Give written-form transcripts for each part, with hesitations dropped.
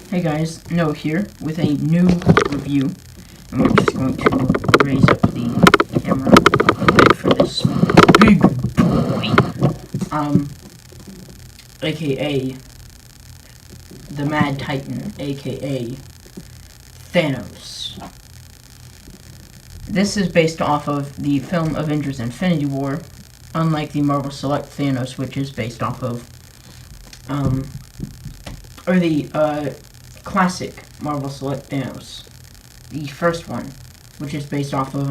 Hey guys, Noah here with a new review, and we're just going to raise up the camera a bit for this big toy, aka the Mad Titan, aka THANOS. This is based off of the film Avengers Infinity War, unlike the Marvel Select THANOS, which is based off of, classic Marvel Select THANOS, the first one, which is based off of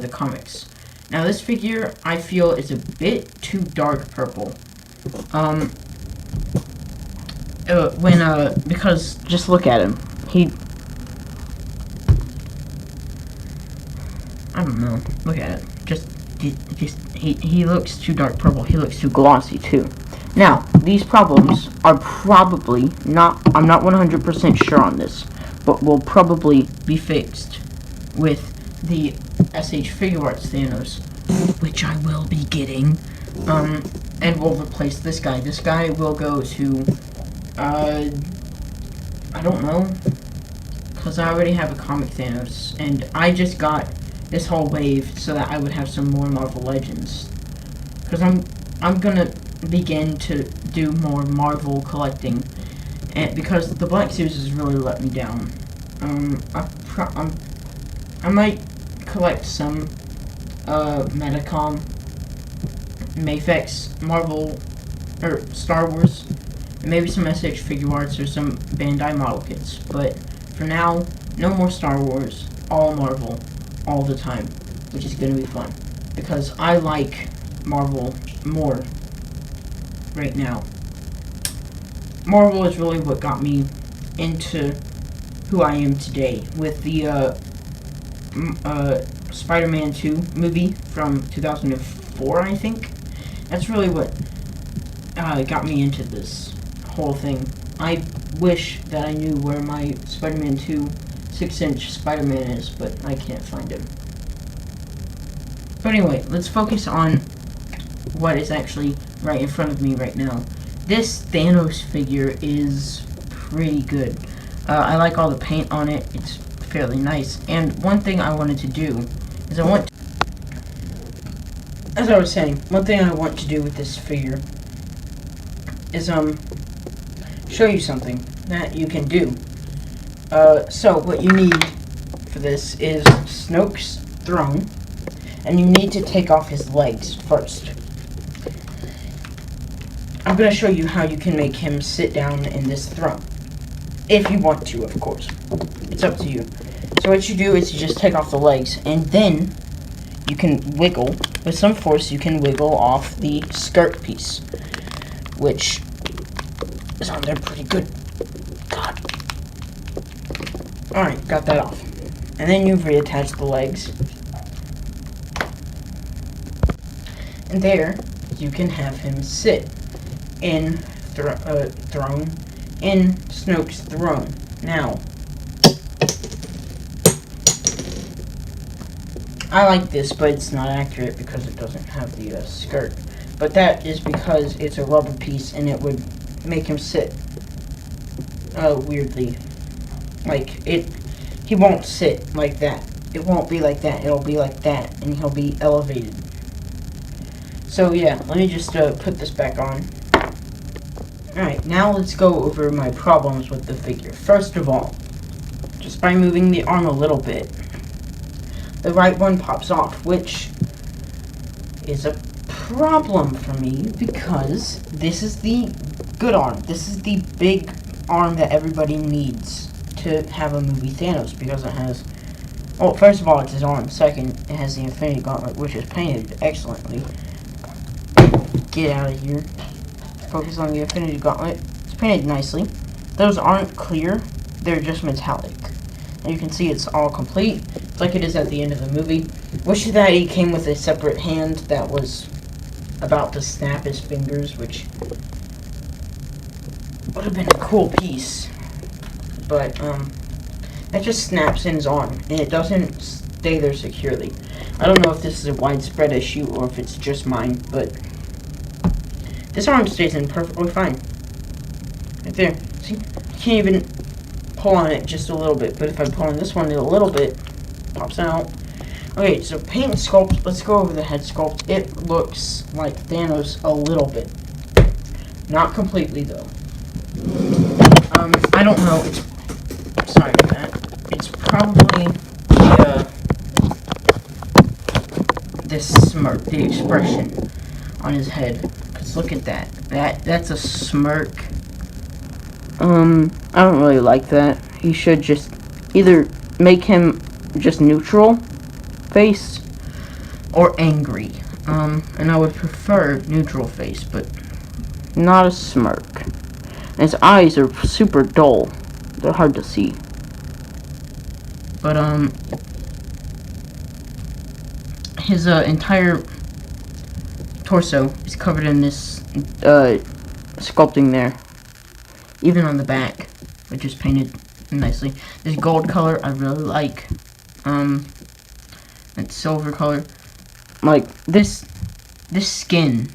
the comics. Now this figure I feel is a bit too dark purple. Because just look at him. I don't know. Look at it. He looks too dark purple. He looks too glossy too. Now, these problems are probably not, I'm not 100% sure on this, but will probably be fixed with the SH Figure Arts THANOS, which I will be getting, and we'll replace this guy. This guy will go to, I don't know, because I already have a comic THANOS, and I just got this whole wave so that I would have some more Marvel Legends, because I'm gonna begin to do more Marvel collecting, and because the Black Series has really let me down. I might collect some Medicom, Mafex, Marvel, or Star Wars, and maybe some SH Figure Arts or some Bandai model kits. But for now, no more Star Wars, all Marvel, all the time, which is gonna be fun because I like Marvel more right now. Marvel is really what got me into who I am today with the Spider-Man 2 movie from 2004, I think. That's really what got me into this whole thing. I wish that I knew where my Spider-Man 2 6-inch Spider-Man is, but I can't find him. But anyway, let's focus on what is actually right in front of me right now. This THANOS figure is pretty good. I like all the paint on it. It's fairly nice. And one thing I wanted to do is as I was saying, one thing I want to do with this figure is show you something that you can do. So what you need for this is Snoke's throne, and you need to take off his legs first. I'm going to show you how you can make him sit down in this throne. If you want to, of course. It's up to you. So what you do is you just take off the legs, and then you can wiggle. With some force, you can wiggle off the skirt piece, which is on there pretty good. God. Alright, got that off. And then you've reattached the legs. And there, you can have him sit in throne, in Snoke's throne. Now, I like this, but it's not accurate because it doesn't have the skirt. But that is because it's a rubber piece, and it would make him sit weirdly. Like, he won't sit like that. It won't be like that. It'll be like that, and he'll be elevated. So yeah, let me just put this back on. Alright, now let's go over my problems with the figure. First of all, just by moving the arm a little bit, the right one pops off, which is a problem for me because this is the good arm. This is the big arm that everybody needs to have a movie THANOS, because it has, well, first of all, it's his arm. Second, it has the Infinity Gauntlet, which is painted excellently. Get out of here. Focus on the Infinity Gauntlet. It's painted nicely. Those aren't clear. They're just metallic. And you can see it's all complete. It's like it is at the end of the movie. Wish that he came with a separate hand that was about to snap his fingers, which would have been a cool piece. But, that just snaps in his arm, and it doesn't stay there securely. I don't know if this is a widespread issue or if it's just mine, but this arm stays in perfectly fine. Right there. See? can't even pull on it just a little bit, but if I pull on this one a little bit, it pops out. Okay, so paint and sculpt. Let's go over the head sculpt. It looks like Thanos a little bit. Not completely, though. I don't know. Sorry for that. It's probably this smirk, the expression on his head. Because look at that. That's a smirk. I don't really like that. He should just either make him just neutral face or angry. And I would prefer neutral face, but not a smirk. And his eyes are super dull. They're hard to see. But his entire torso is covered in this sculpting there. Even on the back, which is painted nicely. This gold color I really like. That silver color. Like this skin.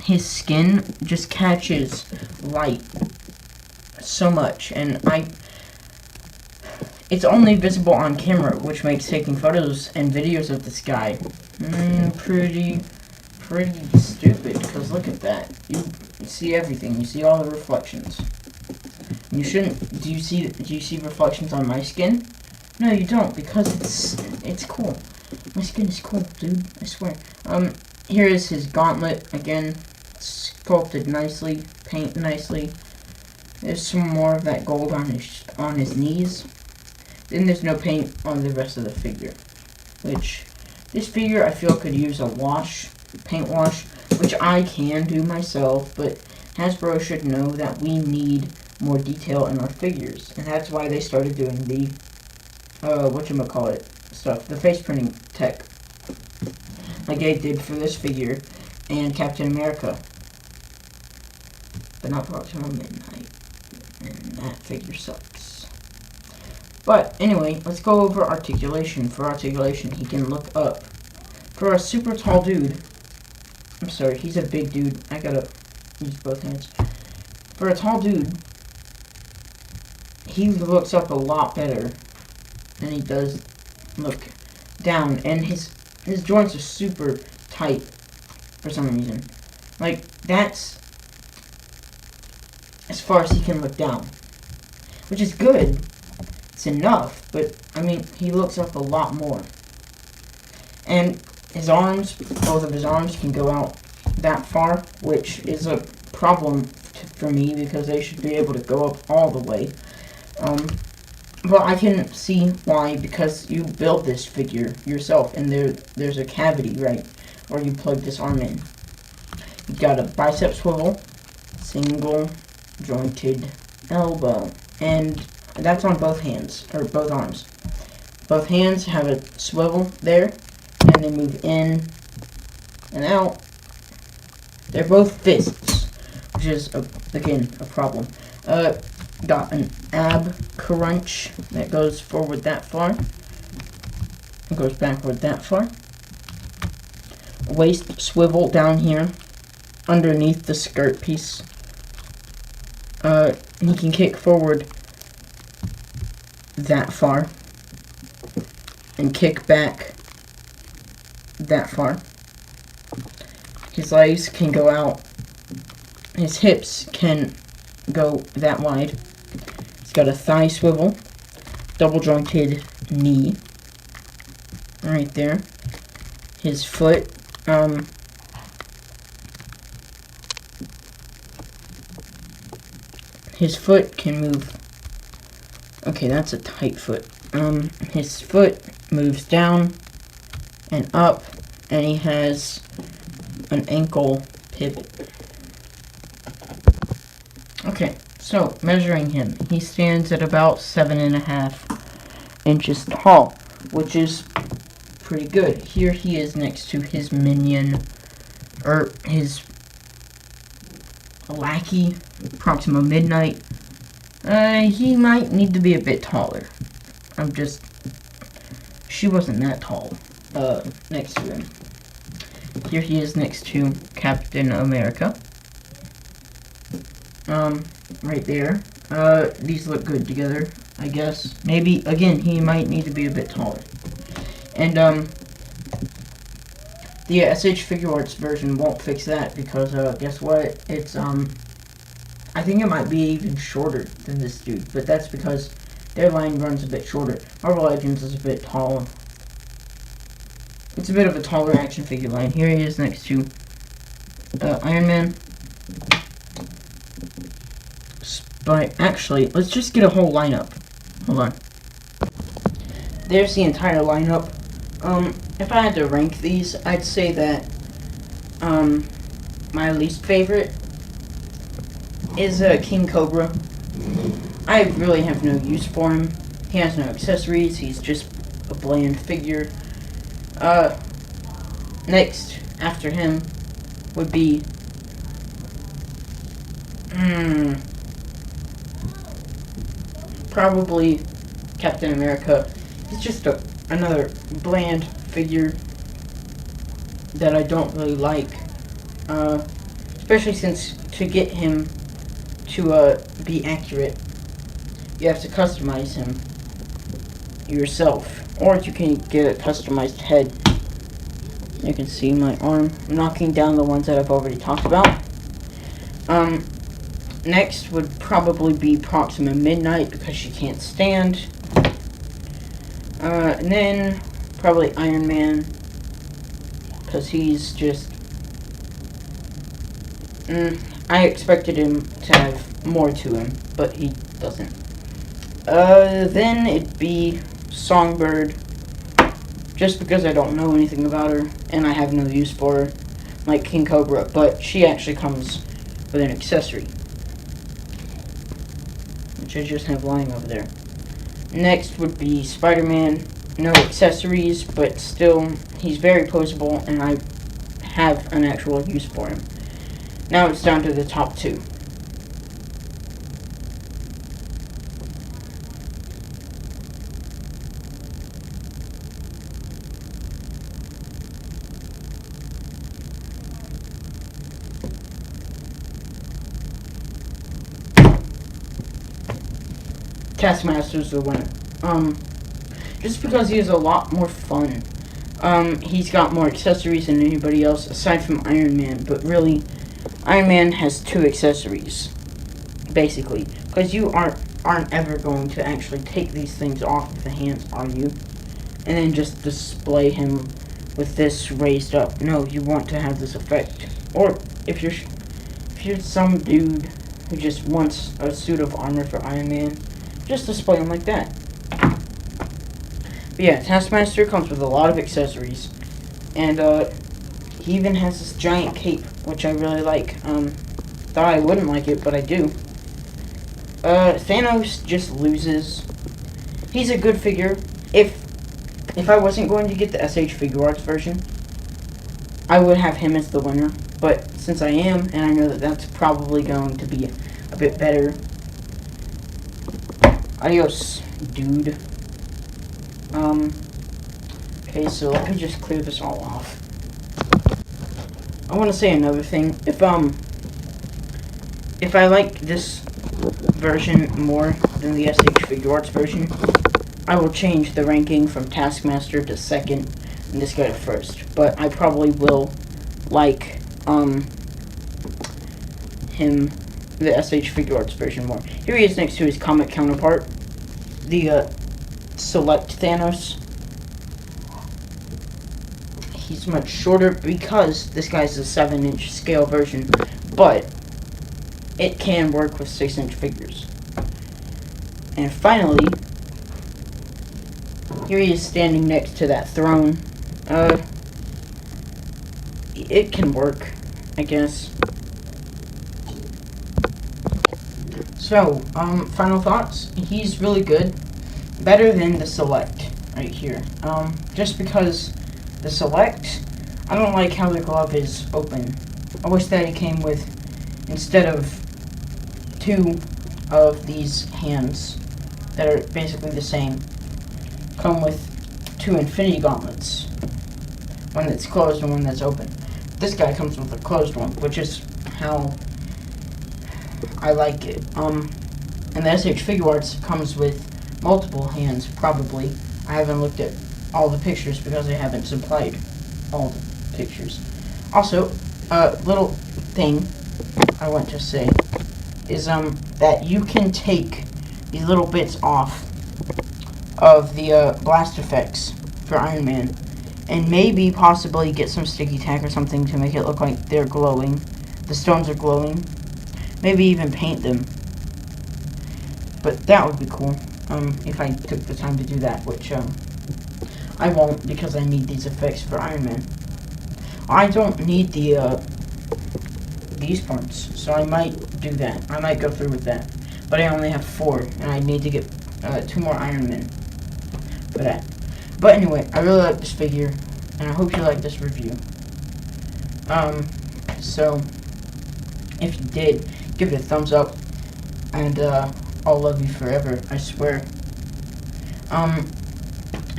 His skin just catches light so much, and it's only visible on camera, which makes taking photos and videos of this guy pretty stupid. Because look at that, you see everything. You see all the reflections. You shouldn't. Do you see reflections on my skin? No, you don't, because it's cool. My skin is cool, dude. I swear. Here is his gauntlet again. Sculpted nicely, paint nicely. There's some more of that gold on his knees. Then there's no paint on the rest of the figure, which this figure I feel could use a paint wash, which I can do myself, but Hasbro should know that we need more detail in our figures, and that's why they started doing the whatchamacallit stuff, the face printing tech, like they did for this figure and Captain America. But not Proxima Midnight. And that figure sucks. But anyway, let's go over articulation. For articulation, he can look up. For a super tall dude, I'm sorry, he's a big dude. I gotta use both hands. For a tall dude, he looks up a lot better than he does look down. And his joints are super tight for some reason. Like, that's as far as he can look down, which is good. It's enough, but I mean, he looks up a lot more. And his arms, both of his arms can go out that far, which is a problem for me because they should be able to go up all the way. But I can see why, because you build this figure yourself, and there's a cavity, right, where you plug this arm in. You've got a bicep swivel, single jointed elbow, and that's on both hands, or both arms. Both hands have a swivel there, and they move in and out. They're both fists, which is, again, a problem. Got an ab crunch that goes forward that far. It goes backward that far. Waist swivel down here, underneath the skirt piece. He can kick forward that far and kick back that far. His legs can go out. His hips can go that wide. He's got a thigh swivel, double jointed knee right there. His foot, his foot can move. Okay, that's a tight foot. His foot moves down and up, and he has an ankle pivot. Okay, so measuring him, he stands at about 7.5 inches tall, which is pretty good. Here he is next to his minion, or his lackey, Proxima Midnight. He might need to be a bit taller. She wasn't that tall, next to him. Here he is next to Captain America. Right there. These look good together, I guess. Maybe, again, he might need to be a bit taller. And, the SH Figure Arts version won't fix that because, guess what? It's, I think it might be even shorter than this dude, but that's because their line runs a bit shorter. Marvel Legends is a bit taller. It's a bit of a taller action figure line. Here he is next to Iron Man. But actually, let's just get a whole lineup. Hold on. There's the entire lineup. If I had to rank these, I'd say that my least favorite is King Cobra. I really have no use for him. He has no accessories. He's just a bland figure. Next, after him, would be probably Captain America. He's just another bland figure that I don't really like. Especially since to get him to be accurate, you have to customize him yourself. Or you can get a customized head. You can see my arm. I'm knocking down the ones that I've already talked about. Next would probably be Proxima Midnight because she can't stand. And then probably Iron Man because he's just... I expected him to have more to him, but he doesn't. Then it'd be Songbird, just because I don't know anything about her, and I have no use for her, like King Cobra, but she actually comes with an accessory, which I just have lying over there. Next would be Spider-Man, no accessories, but still, he's very poseable, and I have an actual use for him. Now it's down to the top two. Taskmaster's the winner. Just because he is a lot more fun. He's got more accessories than anybody else aside from Iron Man, but really, Iron Man has 2 accessories, basically, because you aren't ever going to actually take these things off of the hands, are you? And then just display him with this raised up. No, you want to have this effect. Or if you're some dude who just wants a suit of armor for Iron Man, just display him like that. But yeah, Taskmaster comes with a lot of accessories, and he even has this giant cape, which I really like. Thought I wouldn't like it, but I do. Thanos just loses. He's a good figure. If I wasn't going to get the SH Figure Arts version, I would have him as the winner. But since I am, and I know that that's probably going to be a bit better. Adios, dude. Okay, so let me just clear this all off. I want to say another thing. If I like this version more than the SH Figure Arts version, I will change the ranking from Taskmaster to 2nd and this guy to 1st. But I probably will like him, the SH Figure Arts version, more. Here he is next to his comic counterpart, the Select Thanos. He's much shorter because this guy's a 7-inch scale version, but it can work with 6-inch figures. And finally, here he is standing next to that throne. It can work, I guess. So, final thoughts. He's really good. Better than the Select, right here. Just because the Select, I don't like how the glove is open. I wish that it came with, instead of 2 of these hands that are basically the same, come with 2 Infinity Gauntlets. One that's closed and one that's open. This guy comes with a closed one, which is how I like it. And And the SH Figure Arts comes with multiple hands, probably. I haven't looked at all the pictures because I haven't supplied all the pictures. Also, a little thing I want to say is that you can take these little bits off of the blast effects for Iron Man, and maybe possibly get some sticky tack or something to make it look like they're glowing. The stones are glowing. Maybe even paint them. But that would be cool, if I took the time to do that, which, I won't, because I need these effects for Iron Man. I don't need these parts, so I might do that. I might go through with that. But I only have 4, and I need to get 2 more Iron Men for that. But anyway, I really like this figure, and I hope you like this review. So, if you did, give it a thumbs up, and, I'll love you forever, I swear. And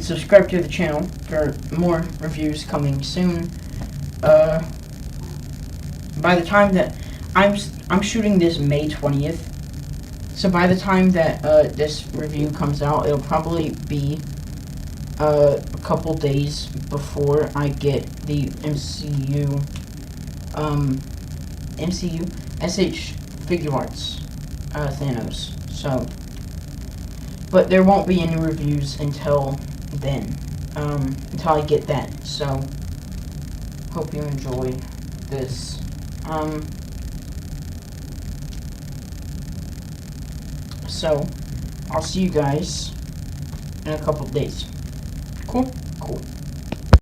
subscribe to the channel for more reviews coming soon. By the time that I'm shooting this May 20th, so by the time that this review comes out, it'll probably be a couple days before I get the MCU SH Figure Arts THANOS. So, but there won't be any reviews until then, until I get that. So, hope you enjoy this. So, I'll see you guys in a couple of days. Cool? Cool.